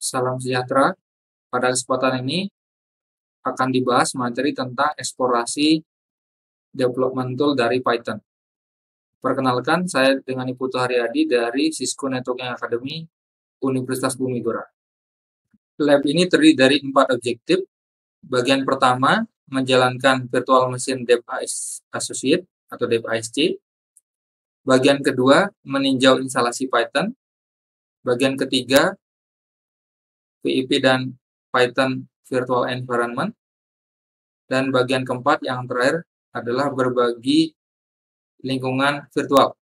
Salam sejahtera. Pada kesempatan ini akan dibahas materi tentang eksplorasi development tool dari Python. Perkenalkan, saya dengan Iputu Haryadi dari Cisco Networking Academy Universitas Bumigora. Lab ini terdiri dari 4 objektif. Bagian pertama, menjalankan Virtual Machine Dev Associate atau Dev ASC. Bagian kedua, meninjau instalasi Python. Bagian ketiga, PIP dan Python Virtual Environment. Dan bagian keempat yang terakhir adalah berbagi lingkungan virtual.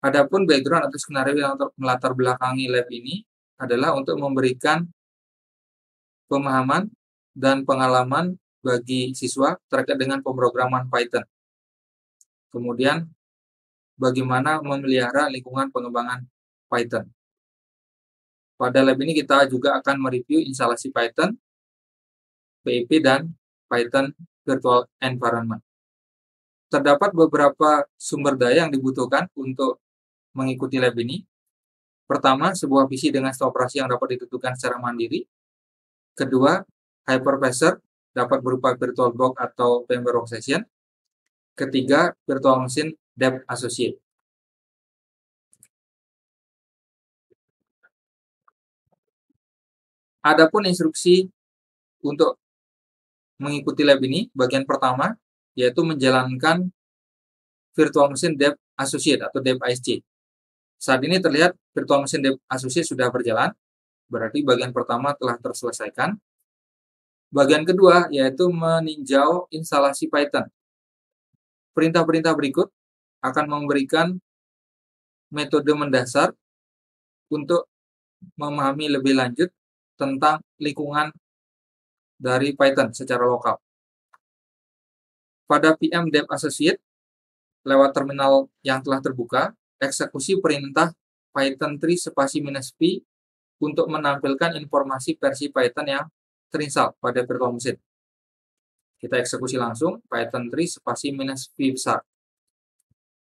Adapun background atau skenario yang melatar belakangi lab ini adalah untuk memberikan pemahaman dan pengalaman bagi siswa terkait dengan pemrograman Python. Kemudian, bagaimana memelihara lingkungan pengembangan Python. Pada lab ini kita juga akan mereview instalasi Python, PIP, dan Python Virtual Environment. Terdapat beberapa sumber daya yang dibutuhkan untuk mengikuti lab ini. Pertama, sebuah PC dengan sistem operasi yang dapat ditentukan secara mandiri. Kedua, hypervisor dapat berupa VirtualBox atau VMware Workstation. Ketiga, Virtual Machine Dev Associate. Adapun instruksi untuk mengikuti lab ini, bagian pertama yaitu menjalankan Virtual Machine Dev Associate atau Dev ASC. Saat ini terlihat Virtual Machine Dev Associate sudah berjalan, berarti bagian pertama telah terselesaikan. Bagian kedua yaitu meninjau instalasi Python. Perintah-perintah berikut akan memberikan metode mendasar untuk memahami lebih lanjut tentang lingkungan dari Python secara lokal. Pada PM Dev Associate, lewat terminal yang telah terbuka, eksekusi perintah Python 3 spasi -p untuk menampilkan informasi versi Python yang terinstall pada virtual machine. Kita eksekusi langsung Python 3 spasi -p besar.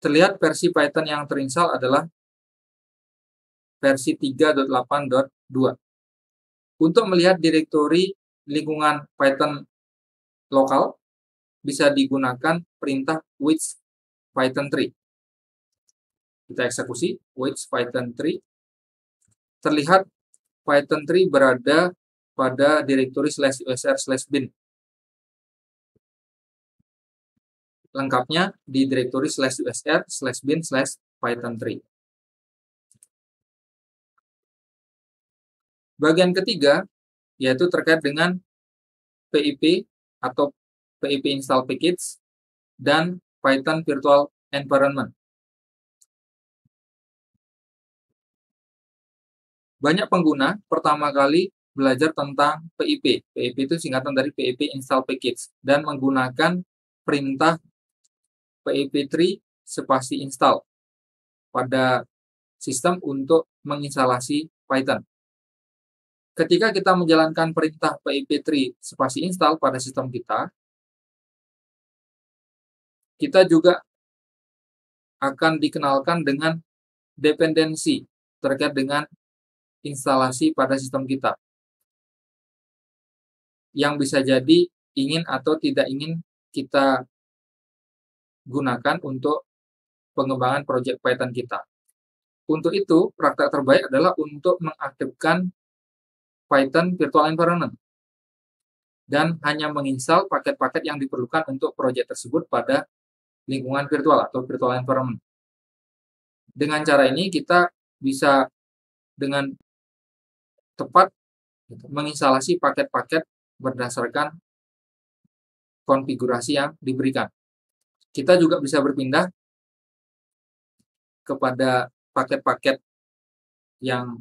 Terlihat versi Python yang terinstall adalah versi 3.8.2. Untuk melihat direktori lingkungan Python lokal, bisa digunakan perintah with Python 3. Kita eksekusi with Python 3. Terlihat Python 3 berada pada direktori /usr/bin. Lengkapnya di direktori /usr/bin/python 3. Bagian ketiga yaitu terkait dengan PIP atau PIP install package dan Python Virtual Environment. Banyak pengguna pertama kali belajar tentang PIP. PIP itu singkatan dari PIP install package dan menggunakan perintah PIP3 spasi install pada sistem untuk menginstalasi Python. Ketika kita menjalankan perintah PIP3 spasi install pada sistem kita juga akan dikenalkan dengan dependensi terkait dengan instalasi pada sistem kita, yang bisa jadi ingin atau tidak ingin kita gunakan untuk pengembangan proyek Python kita. Untuk itu, praktek terbaik adalah untuk mengaktifkan Python Virtual Environment dan hanya menginstal paket-paket yang diperlukan untuk proyek tersebut pada lingkungan virtual atau virtual environment. Dengan cara ini kita bisa dengan tepat menginstalasi paket-paket berdasarkan konfigurasi yang diberikan. Kita juga bisa berpindah kepada paket-paket yang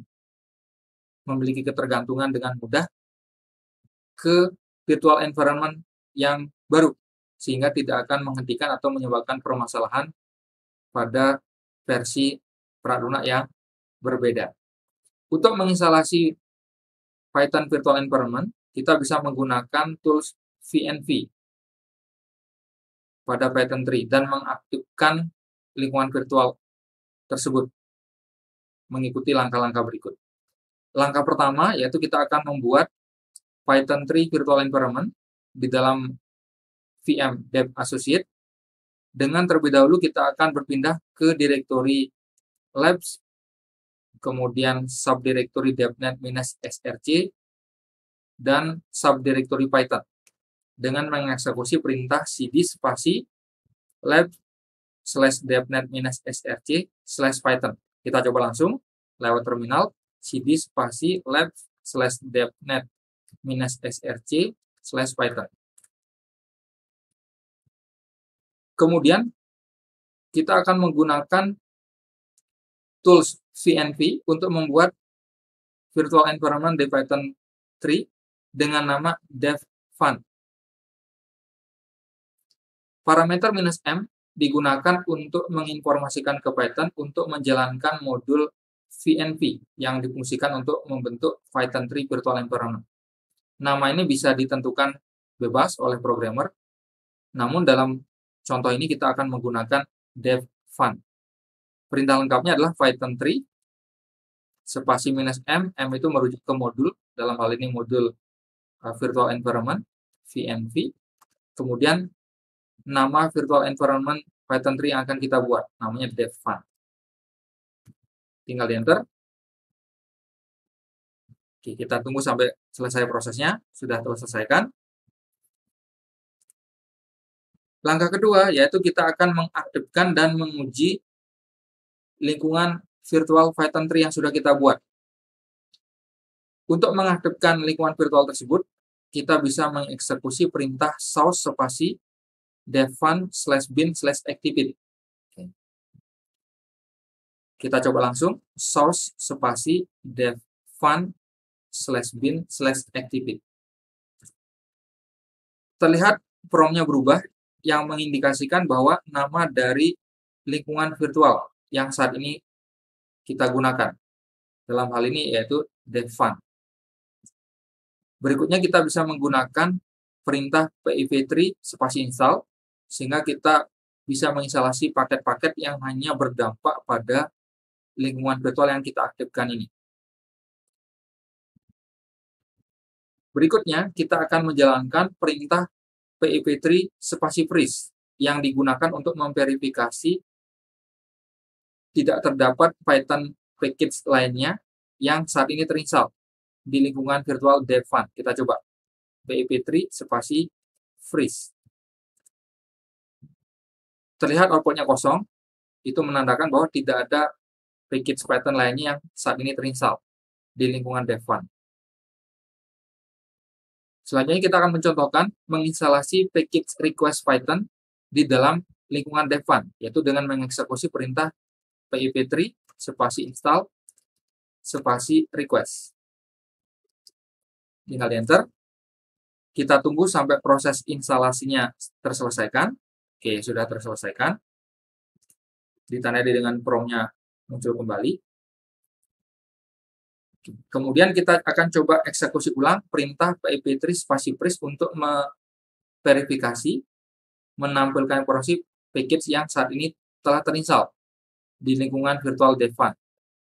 memiliki ketergantungan dengan mudah ke virtual environment yang baru, sehingga tidak akan menghentikan atau menyebabkan permasalahan pada versi pralunak yang berbeda. Untuk menginstalasi Python Virtual Environment, kita bisa menggunakan tools VNV pada Python 3 dan mengaktifkan lingkungan virtual tersebut mengikuti langkah-langkah berikut. Langkah pertama yaitu kita akan membuat Python 3 virtual environment di dalam VM Dev Associate. Dengan terlebih dahulu kita akan berpindah ke direktori labs, kemudian subdirektori devnet-src, dan subdirektori Python dengan mengeksekusi perintah cd spasi lab /devnet-src/python. Kita coba langsung lewat terminal cd spasi lab /devnet-src/python. Kemudian kita akan menggunakan tools VNV untuk membuat virtual environment di Python 3 dengan nama devfun. Parameter "-m" digunakan untuk menginformasikan ke Python untuk menjalankan modul VNV yang difungsikan untuk membentuk Python 3 virtual environment. Nama ini bisa ditentukan bebas oleh programmer, namun dalam contoh ini kita akan menggunakan devfun. Perintah lengkapnya adalah Python 3 spasi "-m", m itu merujuk ke modul, dalam hal ini modul virtual environment, VNV. Kemudian nama virtual environment Python 3 yang akan kita buat, namanya devfun. Tinggal di enter. Oke, kita tunggu sampai selesai prosesnya. Sudah terselesaikan. Langkah kedua yaitu kita akan mengaktifkan dan menguji lingkungan virtual Python 3 yang sudah kita buat. Untuk mengaktifkan lingkungan virtual tersebut, kita bisa mengeksekusi perintah source spasi devfun/bin/activity. Kita coba langsung source spasi devfun/bin/activity. Terlihat prompt-nya berubah yang mengindikasikan bahwa nama dari lingkungan virtual yang saat ini kita gunakan. Dalam hal ini yaitu devfun. Berikutnya kita bisa menggunakan perintah pip3 spasi install sehingga kita bisa menginstalasi paket-paket yang hanya berdampak pada lingkungan virtual yang kita aktifkan ini. Berikutnya kita akan menjalankan perintah pip3 spasi freeze yang digunakan untuk memverifikasi tidak terdapat Python package lainnya yang saat ini terinstall di lingkungan virtual devfun. Kita coba pip3 spasi freeze. Terlihat outputnya kosong, itu menandakan bahwa tidak ada package Python lainnya yang saat ini terinstall di lingkungan devfun. Selanjutnya kita akan mencontohkan menginstalasi package request Python di dalam lingkungan devfun, yaitu dengan mengeksekusi perintah pip3 spasi install spasi request. Tinggal di enter. Kita tunggu sampai proses instalasinya terselesaikan. Oke, sudah terselesaikan. Ditandai dengan prompt-nya muncul kembali. Kemudian kita akan coba eksekusi ulang perintah pip3 spasi freeze untuk memverifikasi, menampilkan informasi package yang saat ini telah terinstall di lingkungan virtual devfun.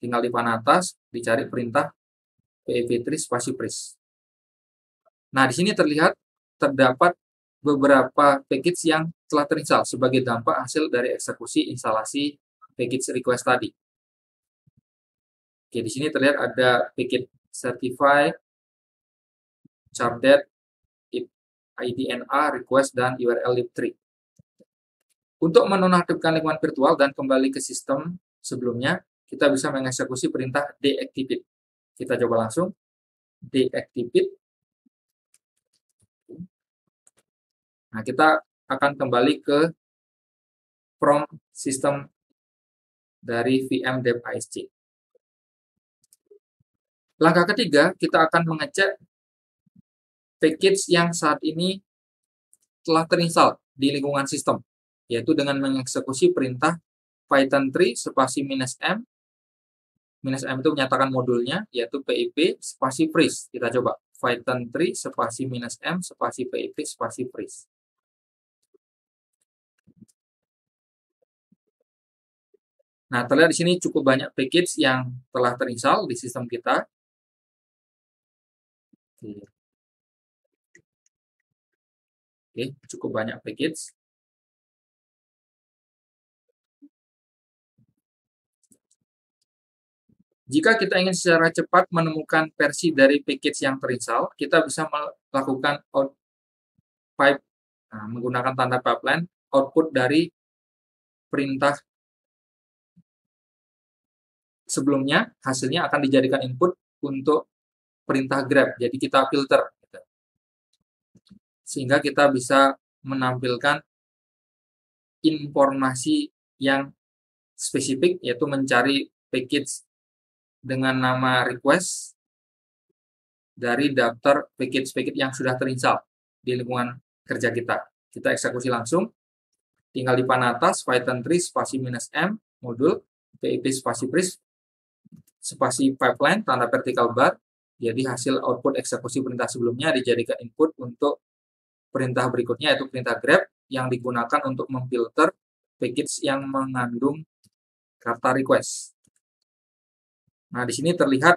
Tinggal di panah atas dicari perintah pip3 spasi freeze. Nah, di sini terdapat beberapa package yang telah terinstall sebagai dampak hasil dari eksekusi instalasi package request tadi. Oke, di sini terlihat ada package certify, charded, idna, request, dan url lib3. Untuk menonaktifkan lingkungan virtual dan kembali ke sistem sebelumnya, kita bisa mengeksekusi perintah deactivate. Kita coba langsung deactivate. Nah, kita akan kembali ke prompt sistem dari VM Dev ASC. Langkah ketiga, kita akan mengecek package yang saat ini telah terinstall di lingkungan sistem, yaitu dengan mengeksekusi perintah Python 3 spasi "-m". "-m" itu menyatakan modulnya, yaitu pip spasi freeze. Kita coba Python 3 spasi "-m" spasi pip spasi freeze. Nah, terlihat di sini cukup banyak package yang telah terinstall di sistem kita. Oke, cukup banyak package. Jika kita ingin secara cepat menemukan versi dari package yang terinstall, kita bisa melakukan pipe menggunakan tanda pipeline output dari perintah sebelumnya, hasilnya akan dijadikan input untuk perintah grab. Jadi kita filter, gitu. Sehingga kita bisa menampilkan informasi yang spesifik, yaitu mencari package dengan nama request dari daftar package-package yang sudah terinstall di lingkungan kerja kita. Kita eksekusi langsung, tinggal di panel atas, Python 3 spasi -m, modul, pip spasi pris, spasi pipeline, tanda vertical bar, jadi hasil output eksekusi perintah sebelumnya dijadikan input untuk perintah berikutnya, yaitu perintah grab, yang digunakan untuk memfilter package yang mengandung kata request. Nah, di sini terlihat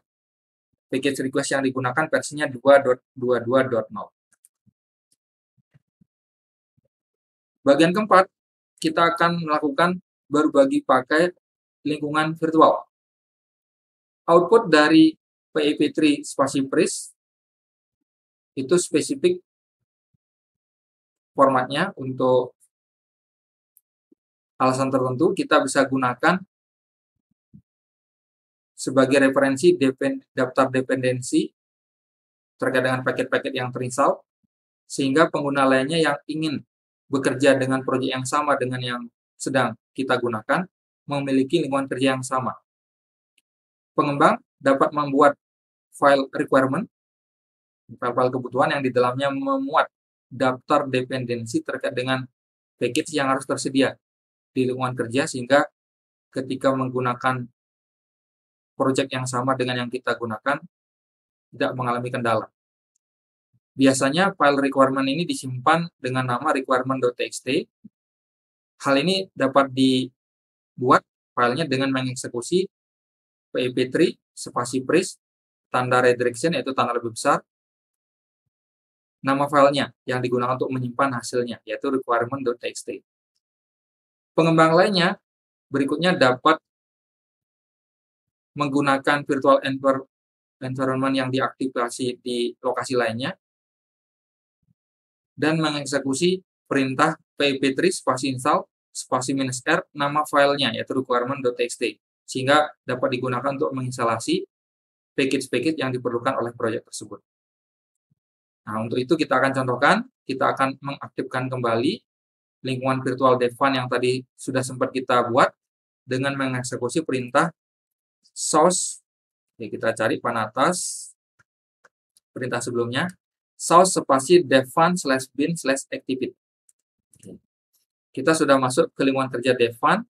package request yang digunakan versinya 2.22.0. Bagian keempat, kita akan melakukan berbagi pakai lingkungan virtual. Output dari pip3 spasi pris itu spesifik formatnya untuk alasan tertentu, kita bisa gunakan sebagai referensi daftar dependensi terkait dengan paket-paket yang terinstall, sehingga pengguna lainnya yang ingin bekerja dengan proyek yang sama dengan yang sedang kita gunakan, memiliki lingkungan kerja yang sama. Pengembang dapat membuat file requirement, file kebutuhan yang di dalamnya memuat daftar dependensi terkait dengan package yang harus tersedia di lingkungan kerja, sehingga ketika menggunakan proyek yang sama dengan yang kita gunakan, tidak mengalami kendala. Biasanya file requirement ini disimpan dengan nama requirement.txt. Hal ini dapat dibuat filenya dengan mengeksekusi pip3 spasi pris, tanda redirection yaitu tanda lebih besar, nama filenya yang digunakan untuk menyimpan hasilnya, yaitu requirement.txt. Pengembang lainnya berikutnya dapat menggunakan virtual environment yang diaktifasi di lokasi lainnya dan mengeksekusi perintah pip3 spasi install spasi -r nama filenya yaitu requirement.txt, sehingga dapat digunakan untuk menginstalasi package-package yang diperlukan oleh proyek tersebut. Nah, untuk itu kita akan contohkan, kita akan mengaktifkan kembali lingkungan virtual dev1 yang tadi sudah sempat kita buat dengan mengeksekusi perintah source. Oke, kita cari panel atas perintah sebelumnya, source spasi dev1/bin/activate. Kita sudah masuk ke lingkungan kerja dev1,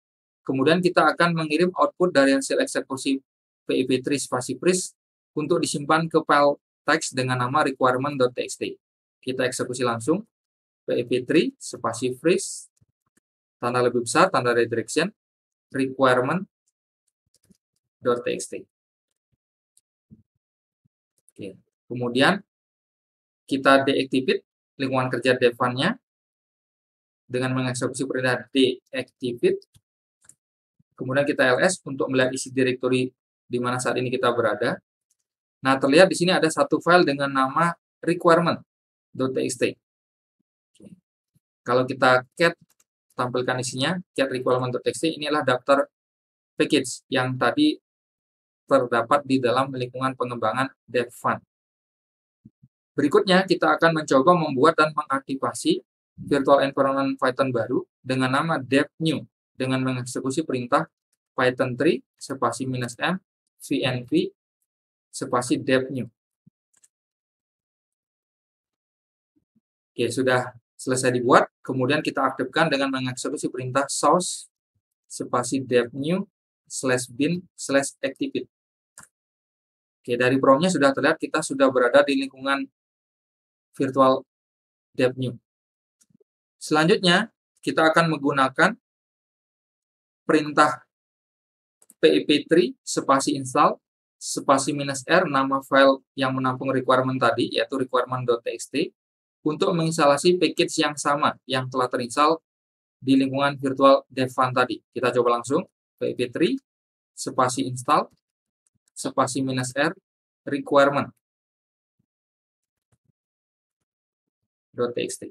kemudian kita akan mengirim output dari hasil eksekusi pip3 spasi pris untuk disimpan ke file teks dengan nama requirement.txt. Kita eksekusi langsung, pip3 spasi pris, tanda lebih besar, tanda redirection, requirement.txt. Oke. Kemudian kita deactivate lingkungan kerja dev1-nya dengan mengeksekusi perintah deactivate. Kemudian kita ls untuk melihat isi direktori di mana saat ini kita berada. Nah, terlihat di sini ada satu file dengan nama requirement.txt. Kalau kita cat tampilkan isinya, cat requirement.txt, inilah daftar package yang tadi terdapat di dalam lingkungan pengembangan dev1. Berikutnya, kita akan mencoba membuat dan mengaktifasi virtual environment Python baru dengan nama devnew dengan mengeksekusi perintah Python 3 spasi -m vnv spasi devnew. Oke, sudah selesai dibuat. Kemudian kita aktifkan dengan mengeksekusi perintah source spasi devnew/bin/activate. Oke, dari prompt-nya sudah terlihat kita sudah berada di lingkungan virtual devnew. Selanjutnya, kita akan menggunakan perintah pip3 spasi install spasi -r nama file yang menampung requirement tadi, yaitu requirement.txt, untuk menginstalasi package yang sama yang telah terinstall di lingkungan virtual dev1 tadi. Kita coba langsung, pip3, spasi install, spasi -r, requirement.txt.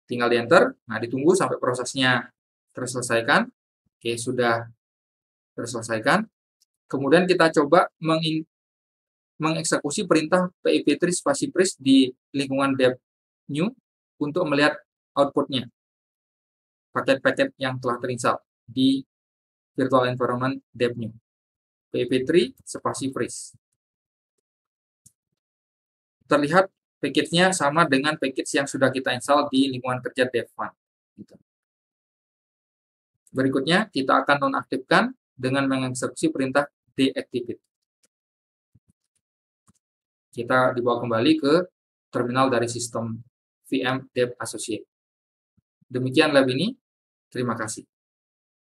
Tinggal di enter, nah ditunggu sampai prosesnya terselesaikan. Oke, sudah terselesaikan. Kemudian kita coba mengeksekusi perintah pip3 spasi priest di lingkungan dev new untuk melihat outputnya, paket-paket yang telah terinstall di virtual environment dev new. pip3 spasi priest. Terlihat package-nya sama dengan package yang sudah kita install di lingkungan kerja dev1. Gitu. Berikutnya, kita akan nonaktifkan dengan mengeksekusi perintah deactivate. Kita dibawa kembali ke terminal dari sistem VM Dev Associate. Demikian lab ini. Terima kasih.